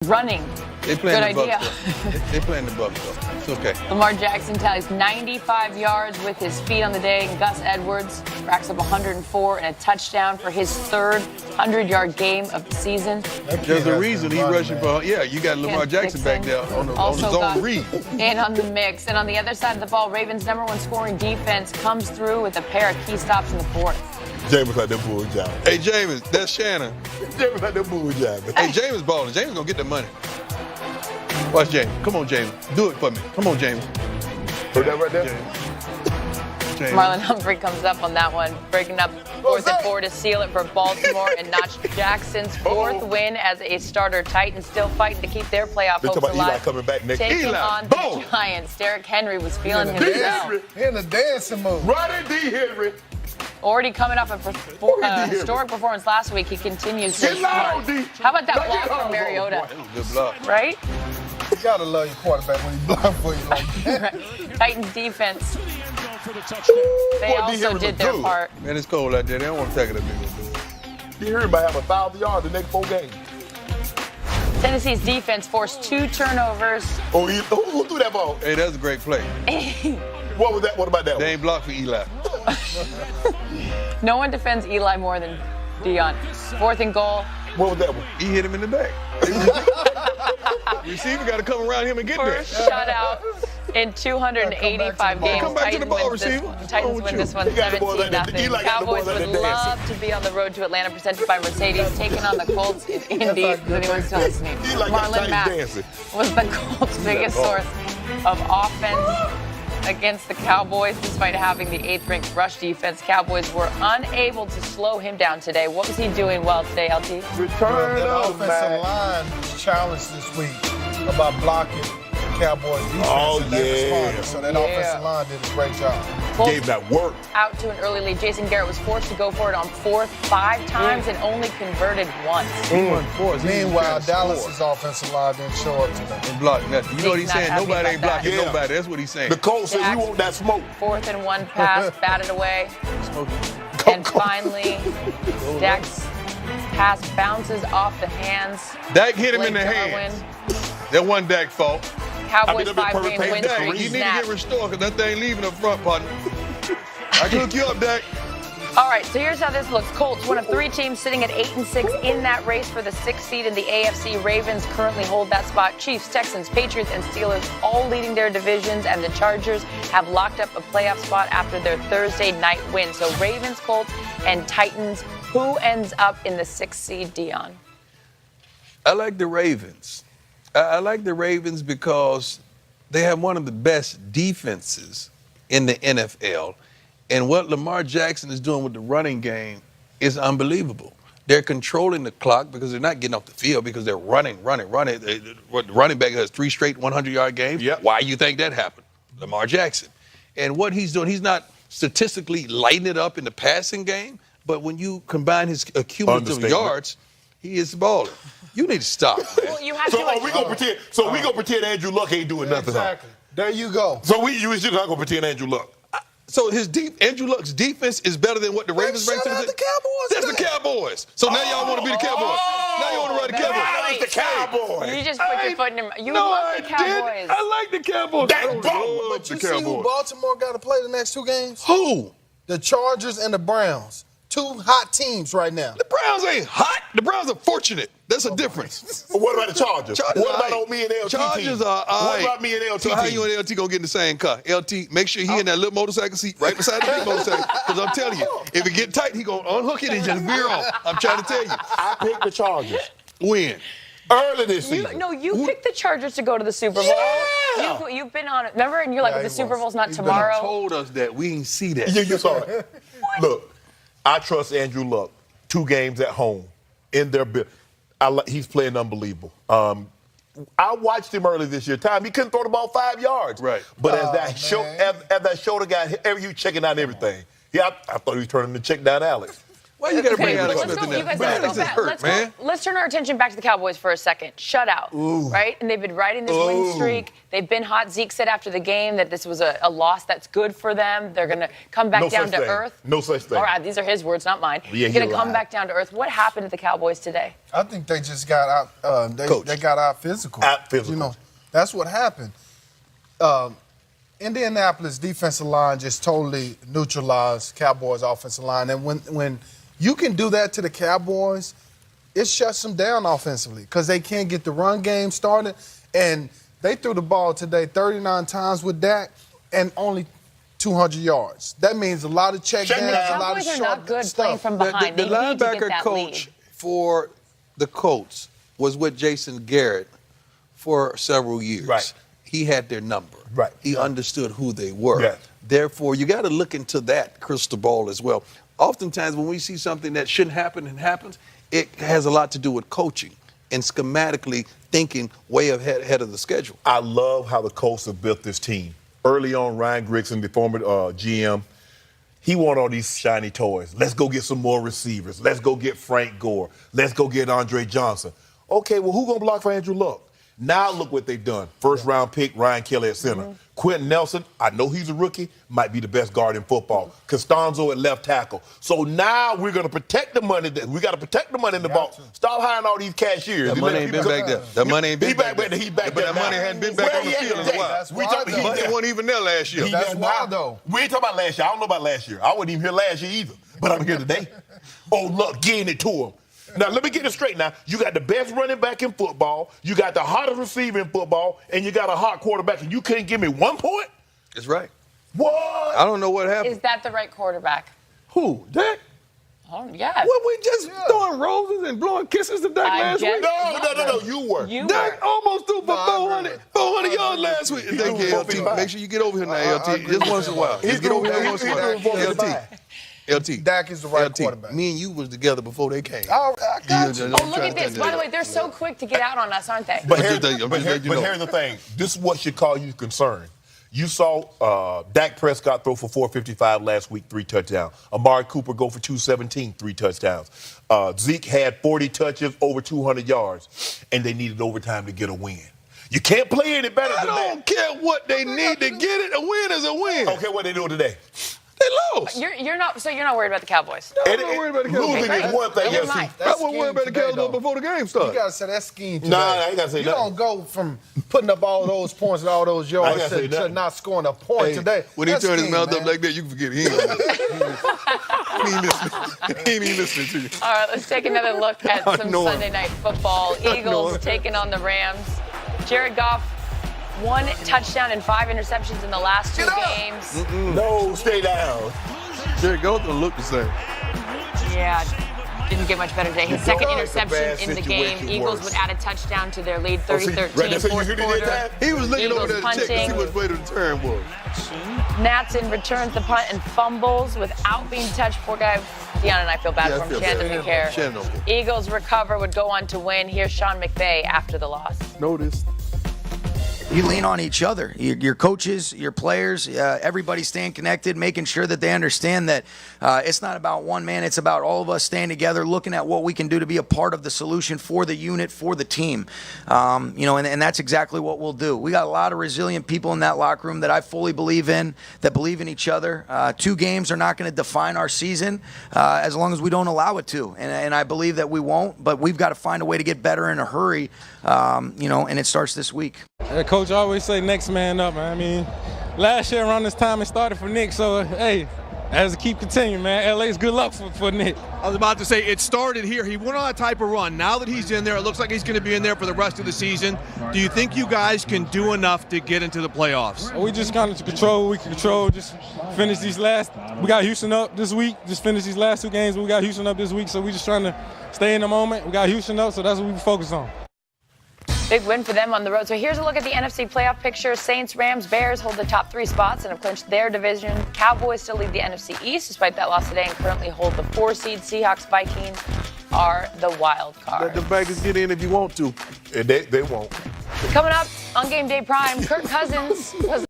Running. They playing Good the idea. Bucs. They playing the Bucs, though. It's okay. Lamar Jackson tallies 95 yards with his feet on the day. And Gus Edwards racks up 104 and a touchdown for his third 100-yard game of the season. There's a reason he rushing for. Yeah, you got Lamar Jackson back there on his own read. And on the mix. And on the other side of the ball, Ravens' #1 scoring defense comes through with a pair of key stops in the fourth. James like that bull job. Hey, James, that's Shannon. James like that bull job. Hey, James balling. James gonna get the money. Watch James. Come on, James. Do it for me. Come on, James. Put that right there. James. Marlon Humphrey comes up on that one, breaking up 4th and 4 to seal it for Baltimore and notch Jackson's 4th win as a starter. Titans still fighting to keep their playoff hopes alive. Eli coming back next. Taking on the Giants. Derrick Henry was feeling himself. In the dancing mode. Roddy D. Henry. Already coming off a historic performance last week, he continues to Get loud, D. How about that Get block loud, from Mariota? That was a good block. Right? You gotta love your quarterback when he block for you like that. Titans defense. They Boy, D. also Henry did look their good. part. Man, it's cold out there. They don't want to take it up big. D. Henry might have 1,000 yards the next 4 games. Tennessee's defense forced 2 turnovers. Oh, who threw that ball? Hey, that's a great play. What was that? What about that They one? ain't blocked for Eli. No one defends Eli more than Dion. 4th and goal. What was that one? He hit him in the back. Receiver got to come around him and get there. First shutout in 285 games. Come back to the ball, receiver. Titans win this one He got the ball 17-0. like that. Eli got the ball Cowboys like would that love to be on the road to Atlanta, presented by Mercedes, taking on the Colts in Indy. Is anyone still listening? Eli got Marlon Chinese Mack dancing. was the Colts' biggest source of offense against the Cowboys. Despite having the 8th-ranked rush defense, Cowboys were unable to slow him down today. What was he doing well today, LT? Return That of offensive man. line was challenged this week about blocking the Cowboys defense. Oh, and they yeah. responded. So that offensive line did a great job. Colts Gave that work. out to an early lead. Jason Garrett was forced to go for it on 4th 5 times and only converted once. Meanwhile, Dallas's offensive line didn't show up today. Ain't blocked nothing. You know what he's He's not saying? happy Nobody about ain't blocking that. nobody. That's what he's saying. The Colts said we want that smoke. 4th and 1 pass, batted away. And finally, Dak's pass bounces off the hands. Dak hit him in the Blake hands. Jarwin. That wasn't Dak's fault. Cowboys I mean, that'd be 5-game perfect win pace. Dak, streak you need to snapped. get restored because that thing leaving up front, partner. I can hook you up, Dak. All right, so here's how this looks. Colts, one of 3 teams sitting at 8-6 in that race for the 6th seed in the AFC. Ravens currently hold that spot. Chiefs, Texans, Patriots, and Steelers all leading their divisions, and the Chargers have locked up a playoff spot after their Thursday night win. So Ravens, Colts, and Titans. Who ends up in the 6th seed, Dion? I like the Ravens. I like the Ravens because they have one of the best defenses in the NFL. And what Lamar Jackson is doing with the running game is unbelievable. They're controlling the clock because they're not getting off the field because they're running. The running back has 3 straight 100-yard games. Yep. Why you think that happened? Lamar Jackson. And what he's doing, he's not statistically lighting it up in the passing game, but when you combine his cumulative yards, he is balling. You need to stop, man. Well, you have So to. we gonna pretend? So we gonna pretend Andrew Luck ain't doing nothing? Huh? Exactly. There you go. So you not gonna pretend Andrew Luck? So Andrew Luck's defense is better than what the Ravens bring to the Cowboys. That's the Cowboys. So now y'all want to be the Cowboys. Now you want to ride the Cowboys. It's the Cowboys. You just put your foot in your mouth. You love the Cowboys. I like the Cowboys. That I don't ball. love But the you see who Cowboys. Baltimore got to play the next 2 games? Who? The Chargers and the Browns. 2 hot teams right now. The Browns ain't hot. The Browns are fortunate. That's a difference. What about the Chargers? Chargers What about all on me and LT? Chargers team? are all What right. about me and LT? So how team? you and LT gonna get in the same car? LT, make sure he in that little motorcycle seat right beside the big motorcycle. Because I'm telling you, if it get tight, he gonna unhook it and just veer off. I'm trying to tell you. I picked the Chargers When? early this season. You picked the Chargers to go to the Super Bowl. Yeah. You've been on it. Remember? And you're like, Yeah, the he Super was. Bowl's not He's been tomorrow. Told us that we didn't see that. You saw it. Look, I trust Andrew Luck. 2 games at home in their build. He's playing unbelievable. I watched him early this year. He couldn't throw the ball 5 yards. Right. But as that shoulder guy, he was checking out everything. Yeah, I thought he was turning to check down Alex. Why you got to bring but Alex let's Smith go, in there? you guys, Man, let's Alex go is back. hurt, man. Let's turn our attention back to the Cowboys for a second. Shutout, right? And they've been riding this win streak. They've been hot. Zeke said after the game that this was a loss that's good for them. They're going to come back down to earth. No such thing. All right, these are his words, not mine. Yeah, They're going to come back down to earth. What happened to the Cowboys today? I think they just got out. They got out physical. Out physical. You know, that's what happened. Indianapolis defensive line just totally neutralized Cowboys offensive line, and when you can do that to the Cowboys, it shuts them down offensively because they can't get the run game started. And they threw the ball today 39 times with Dak and only 200 yards. That means a lot of check downs, a lot of Cowboys are short not good stuff. playing from behind. The They need to get linebacker that coach lead. for the Colts was with Jason Garrett for several years. Right. He had their number. Right. He understood who they were. Yes. Therefore, you got to look into that crystal ball as well. Oftentimes, when we see something that shouldn't happen and happens, it has a lot to do with coaching and schematically thinking way ahead of the schedule. I love how the Colts have built this team. Early on, Ryan Grigson, the former GM, he wanted all these shiny toys. Let's go get some more receivers. Let's go get Frank Gore. Let's go get Andre Johnson. Okay, well, who going to block for Andrew Luck? Now look what they've done. First-round pick, Ryan Kelly at center. Quentin Nelson, I know he's a rookie, might be the best guard in football. Costanzo at left tackle. So now we're going to protect the money. We got to protect the money in the vault. Stop hiring all these cashiers. That money ain't been back there. That money ain't been back there. He's back But there. that money hadn't been back on the field in a while. That's We why, talking- though. Money wasn't even there last year. That's why, though. We ain't talking about last year. I don't know about last year. I wasn't even here last year either. But I'm here today. Oh, look, getting it to him. Now, let me get it straight now. You got the best running back in football, you got the hottest receiver in football, and you got a hot quarterback, and you couldn't give me 1 point? That's right. What? I don't know what happened. Is that the right quarterback? Who? Dak? Oh, yeah. What, we just throwing roses and blowing kisses to Dak I last just- week? No. You were. You Dak were. almost threw for No, I agree. 400 yards last week. Thank you, LT. 455. Make sure you get over here now, I LT. agree Just with once in a you. while. Just get over here once in a while. He's doing 455. LT. Dak is the right LT, quarterback. me and you was together before they came. I got you. Oh, look at this. By the way, they're so quick to get out on us, aren't they? But I'm here's just letting you know. the thing. This is what should cause you concern. You saw Dak Prescott throw for 455 last week, 3 touchdowns. Amari Cooper go for 217, 3 touchdowns. Zeke had 40 touches, over 200 yards, and they needed overtime to get a win. You can't play any better I than that. don't care what they need to get it. A win is a win. Okay, what they doing today? They lost. You're not worried about the Cowboys. I'm not worried about the Cowboys. Losing Okay, is one thing. never yes, mind. I wasn't worried about the Today, Cowboys though. before the game You started. gotta say that scheme today. Nah, I ain't gotta say You nothing. don't go from putting up all those points and all those I yards ain't gotta say to nothing. not scoring a point Hey, today. when he That turned his scheme, mouth up man. like that, you can forget it. He ain't listening. He ain't even listening to you. All right, let's take another look at I some know him. Sunday night football. know Eagles him. taking on the Rams. Jared Goff, 1 touchdown and 5 interceptions in the last 2 games. No, stay down. Jared Goff don't look the same. Yeah, didn't get much better today. His second Goff is a interception bad in the game. situation Eagles worse. would add a touchdown to their lead, Oh, see, 30-13, right there, so you fourth hear the quarter. time? He was looking over Eagles there to check to see punting. what way the turn was. Natson returns the punt and fumbles without being touched. Poor guy, Deion and I feel bad Yeah, I for him. feel Shannon bad. doesn't care. Shannon don't care. Eagles recover, would go on to win. Here's Sean McVay after the loss. Notice. You lean on each other, your coaches, your players, everybody staying connected, making sure that they understand that it's not about one man, it's about all of us staying together, looking at what we can do to be a part of the solution for the unit, for the team. And that's exactly what we'll do. We got a lot of resilient people in that locker room that I fully believe in, that believe in each other. 2 games are not going to define our season as long as we don't allow it to. And I believe that we won't, but we've got to find a way to get better in a hurry, and it starts this week. Yeah, Coach always say next man up, man. I mean, last year around this time it started for Nick, so hey, as to keep continuing, man. LA's good luck for Nick. I was about to say, it started here. He went on a type of run. Now that he's in there, it looks like he's going to be in there for the rest of the season. Do you think you guys can do enough to get into the playoffs? We just kind of control what we can control. Just finish these last. We got Houston up this week. Just finish these last 2 games. We got Houston up this week, so we just trying to stay in the moment. We got Houston up, so that's what we focus on. Big win for them on the road. So here's a look at the NFC playoff picture. Saints, Rams, Bears hold the top 3 spots and have clinched their division. Cowboys still lead the NFC East despite that loss today and currently hold the 4 seed. Seahawks, Vikings are the wild card. Let the Vikings get in if you want to. And they won't. Coming up on Game Day Prime, Kirk Cousins was